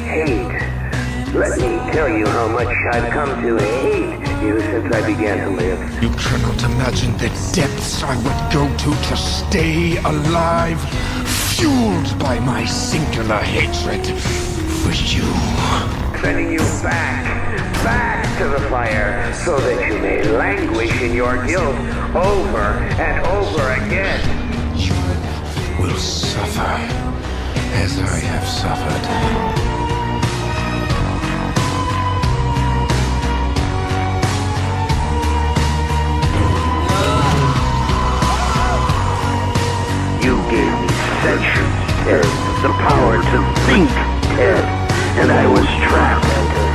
Hate. Let me tell you how much I've come to hate you since I began to live. You cannot imagine the depths I would go to stay alive, fueled by my singular hatred for you. Sending you back to the fire, so that you may languish in your guilt over and over again. You will suffer as I have suffered. You gave me sentience, Ted, the power to think, Ted, and I was trapped.